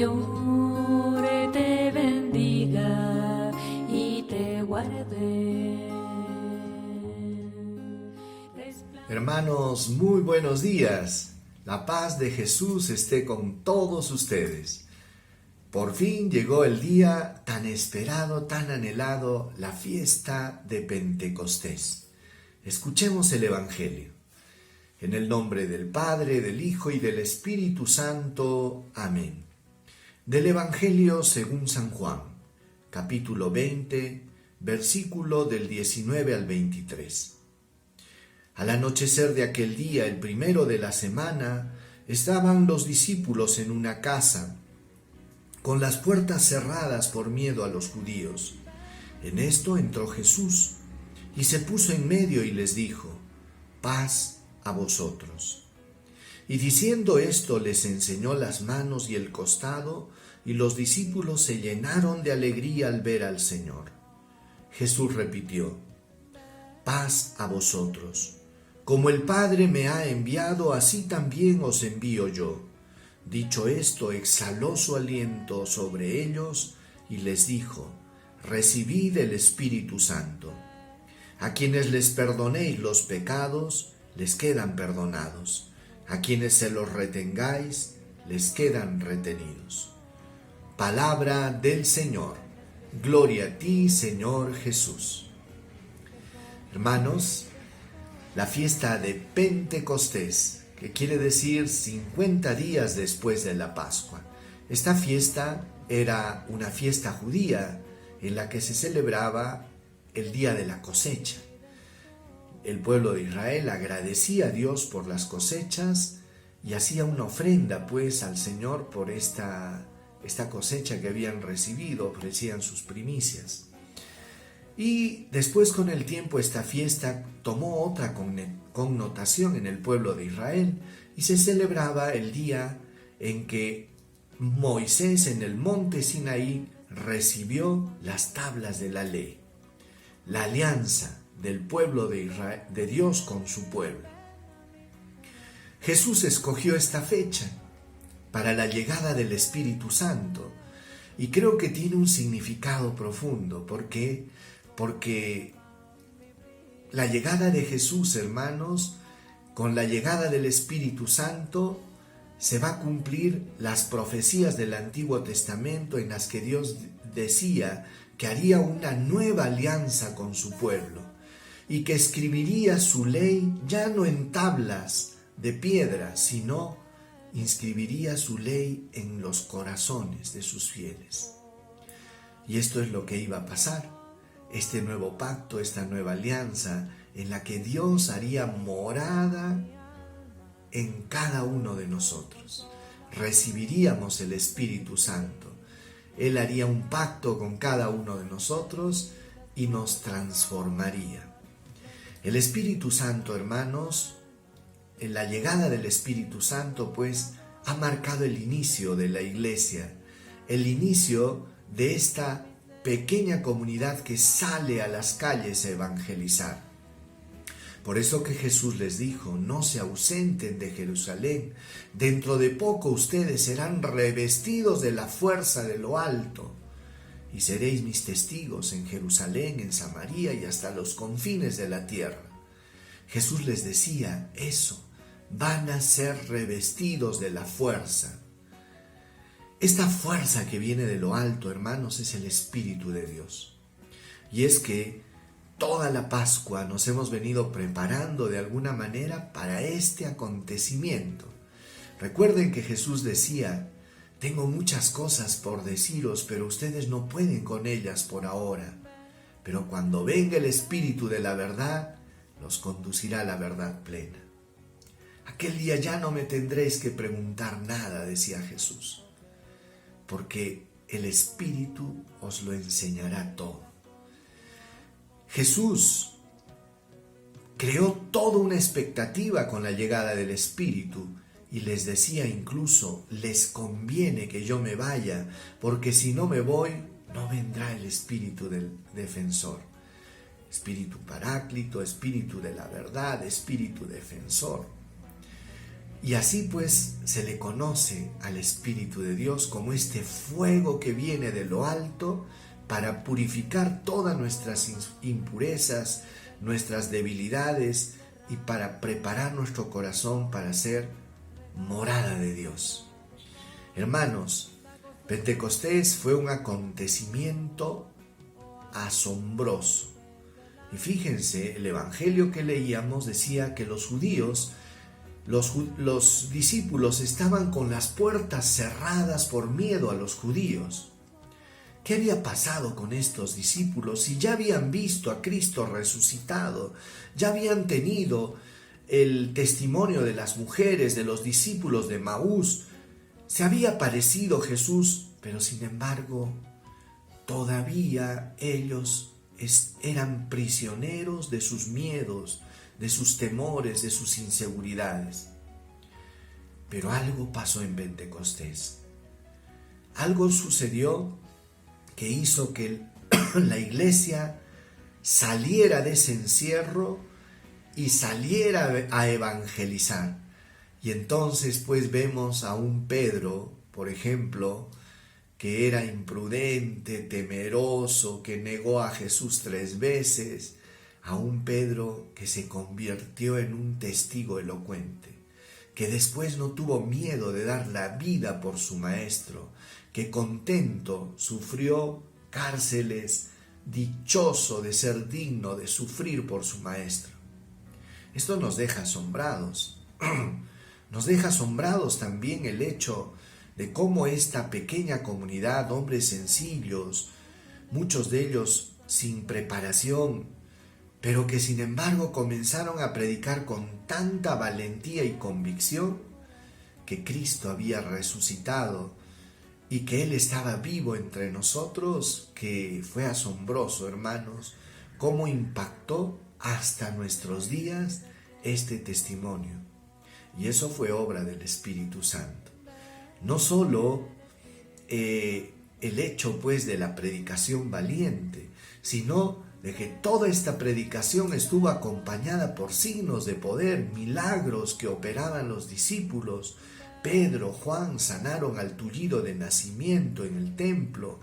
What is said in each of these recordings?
Señor te bendiga y te guarde. Hermanos, muy buenos días. La paz de Jesús esté con todos ustedes. Por fin llegó el día tan esperado, tan anhelado, la fiesta de Pentecostés. Escuchemos el Evangelio. En el nombre del Padre, del Hijo y del Espíritu Santo. Amén. Del Evangelio según San Juan, capítulo 20, versículo del 19 al 23. Al anochecer de aquel día, el primero de la semana, estaban los discípulos en una casa, con las puertas cerradas por miedo a los judíos. En esto entró Jesús, y se puso en medio y les dijo: paz a vosotros. Y diciendo esto les enseñó las manos y el costado, y los discípulos se llenaron de alegría al ver al Señor. Jesús repitió: paz a vosotros. Como el Padre me ha enviado, así también os envío yo. Dicho esto, exhaló su aliento sobre ellos y les dijo: recibid el Espíritu Santo. A quienes les perdonéis los pecados, les quedan perdonados. A quienes se los retengáis, les quedan retenidos. Palabra del Señor. Gloria a ti, Señor Jesús. Hermanos, la fiesta de Pentecostés, que quiere decir 50 días después de la Pascua. Esta fiesta era una fiesta judía en la que se celebraba el día de la cosecha. El pueblo de Israel agradecía a Dios por las cosechas y hacía una ofrenda pues al Señor por esta cosecha que habían recibido, ofrecían sus primicias. Y después, con el tiempo, esta fiesta tomó otra connotación en el pueblo de Israel y se celebraba el día en que Moisés en el monte Sinaí recibió las tablas de la ley, la alianza del pueblo de Israel, de Dios con su pueblo. Jesús escogió esta fecha para la llegada del Espíritu Santo y creo que tiene un significado profundo. ¿Por qué? Porque la llegada de Jesús, hermanos, con la llegada del Espíritu Santo, se va a cumplir las profecías del Antiguo Testamento en las que Dios decía que haría una nueva alianza con su pueblo y que escribiría su ley ya no en tablas de piedra, sino inscribiría su ley en los corazones de sus fieles. Y esto es lo que iba a pasar. Este nuevo pacto, esta nueva alianza en la que Dios haría morada en cada uno de nosotros. Recibiríamos el Espíritu Santo. Él haría un pacto con cada uno de nosotros y nos transformaría. El Espíritu Santo, hermanos, en la llegada del Espíritu Santo, pues, ha marcado el inicio de la iglesia, el inicio de esta pequeña comunidad que sale a las calles a evangelizar. Por eso que Jesús les dijo: no se ausenten de Jerusalén, dentro de poco ustedes serán revestidos de la fuerza de lo alto, y seréis mis testigos en Jerusalén, en Samaria y hasta los confines de la tierra. Jesús les decía eso: van a ser revestidos de la fuerza. Esta fuerza que viene de lo alto, hermanos, es el Espíritu de Dios. Y es que toda la Pascua nos hemos venido preparando de alguna manera para este acontecimiento. Recuerden que Jesús decía: tengo muchas cosas por deciros, pero ustedes no pueden con ellas por ahora. Pero cuando venga el Espíritu de la verdad, los conducirá a la verdad plena. Aquel día ya no me tendréis que preguntar nada, decía Jesús, porque el Espíritu os lo enseñará todo. Jesús creó toda una expectativa con la llegada del Espíritu y les decía incluso: les conviene que yo me vaya, porque si no me voy, no vendrá el Espíritu del defensor. Espíritu Paráclito, Espíritu de la verdad, Espíritu defensor. Y así pues se le conoce al Espíritu de Dios como este fuego que viene de lo alto para purificar todas nuestras impurezas, nuestras debilidades y para preparar nuestro corazón para ser morada de Dios. Hermanos, Pentecostés fue un acontecimiento asombroso. Y fíjense, el evangelio que leíamos decía que los judíos, los discípulos estaban con las puertas cerradas por miedo a los judíos. ¿Qué había pasado con estos discípulos si ya habían visto a Cristo resucitado? Ya habían tenido el testimonio de las mujeres, de los discípulos de Maús. Se había aparecido Jesús, pero sin embargo, todavía ellos eran prisioneros de sus miedos, de sus temores, de sus inseguridades. Pero algo pasó en Pentecostés. Algo sucedió que hizo que la iglesia saliera de ese encierro y saliera a evangelizar. Y entonces pues vemos a un Pedro, por ejemplo, que era imprudente, temeroso, que negó a Jesús 3 veces, a un Pedro que se convirtió en un testigo elocuente, que después no tuvo miedo de dar la vida por su maestro, que contento sufrió cárceles, dichoso de ser digno de sufrir por su maestro. Esto nos deja asombrados. Nos deja asombrados también el hecho de cómo esta pequeña comunidad, hombres sencillos, muchos de ellos sin preparación, pero que sin embargo comenzaron a predicar con tanta valentía y convicción que Cristo había resucitado y que Él estaba vivo entre nosotros, que fue asombroso, hermanos, cómo impactó hasta nuestros días este testimonio. Y eso fue obra del Espíritu Santo. No solo el hecho pues de la predicación valiente, sino de que toda esta predicación estuvo acompañada por signos de poder, milagros que operaban los discípulos. Pedro, Juan sanaron al tullido de nacimiento en el templo.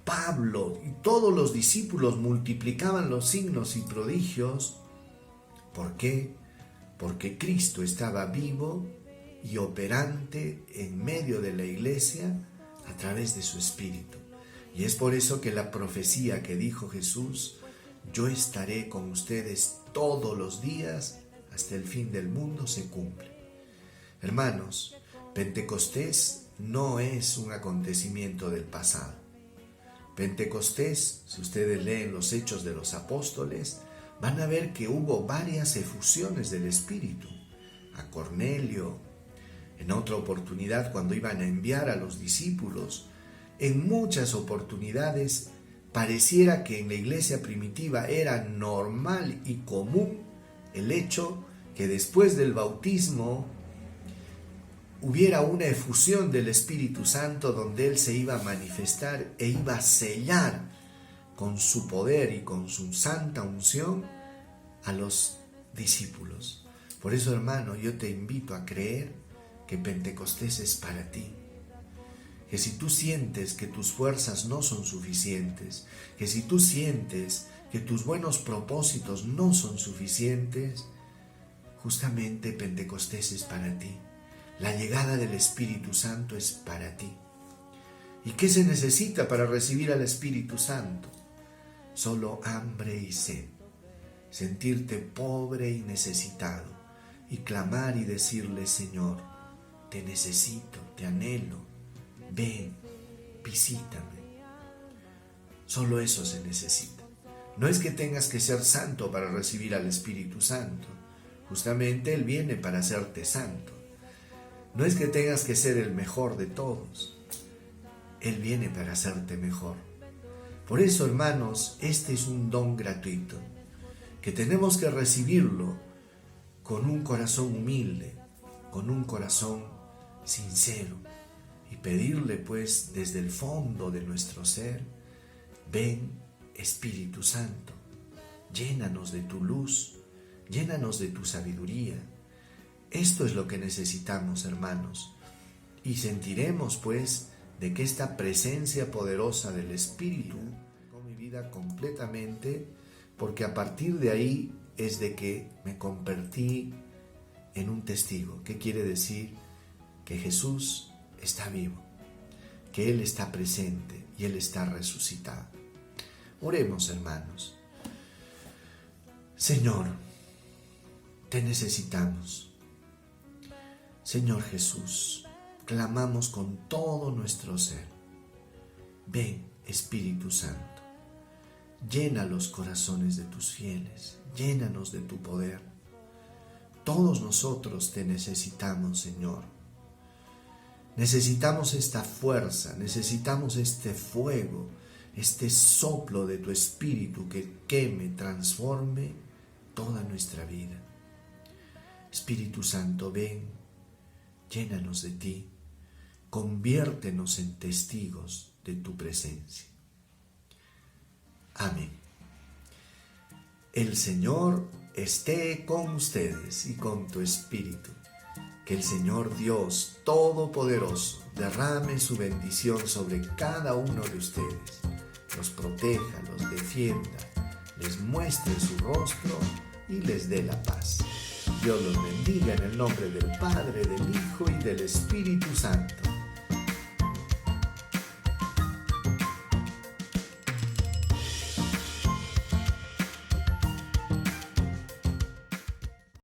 Pablo y todos los discípulos multiplicaban los signos y prodigios. ¿Por qué? Porque Cristo estaba vivo y operante en medio de la iglesia a través de su Espíritu. Y es por eso que la profecía que dijo Jesús, yo estaré con ustedes todos los días hasta el fin del mundo, se cumple. Hermanos, Pentecostés no es un acontecimiento del pasado. Pentecostés, si ustedes leen los Hechos de los Apóstoles, van a ver que hubo varias efusiones del Espíritu. A Cornelio, en otra oportunidad cuando iban a enviar a los discípulos, en muchas oportunidades pareciera que en la iglesia primitiva era normal y común el hecho que después del bautismo hubiera una efusión del Espíritu Santo donde Él se iba a manifestar e iba a sellar con su poder y con su santa unción a los discípulos. Por eso, hermano, yo te invito a creer que Pentecostés es para ti. Que si tú sientes que tus fuerzas no son suficientes, que si tú sientes que tus buenos propósitos no son suficientes, justamente Pentecostés es para ti. La llegada del Espíritu Santo es para ti. ¿Y qué se necesita para recibir al Espíritu Santo? Solo hambre y sed. Sentirte pobre y necesitado y clamar y decirle, Señor, te necesito, te anhelo, ven, visítame. Solo eso se necesita. No es que tengas que ser santo para recibir al Espíritu Santo. Justamente Él viene para hacerte santo. No es que tengas que ser el mejor de todos. Él viene para hacerte mejor. Por eso, hermanos, este es un don gratuito, que tenemos que recibirlo con un corazón humilde, con un corazón sincero, y pedirle pues desde el fondo de nuestro ser, ven Espíritu Santo, llénanos de tu luz, llénanos de tu sabiduría, Esto es lo que necesitamos, hermanos. Y sentiremos, pues, de que esta presencia poderosa del Espíritu con mi vida completamente, porque a partir de ahí es de que me convertí en un testigo. ¿Qué quiere decir? Que Jesús está vivo, que Él está presente y Él está resucitado. Oremos, hermanos. Señor, te necesitamos. Señor Jesús, clamamos con todo nuestro ser. Ven, Espíritu Santo, llena los corazones de tus fieles, llénanos de tu poder. Todos nosotros te necesitamos, Señor. Necesitamos esta fuerza, necesitamos este fuego, este soplo de tu Espíritu que queme, transforme toda nuestra vida. Espíritu Santo, ven, llénanos de ti, conviértenos en testigos de tu presencia. Amén. El Señor esté con ustedes y con tu espíritu. Que el Señor Dios Todopoderoso derrame su bendición sobre cada uno de ustedes, los proteja, los defienda, les muestre su rostro y les dé la paz. Dios los bendiga en el nombre del Padre, del Hijo y del Espíritu Santo.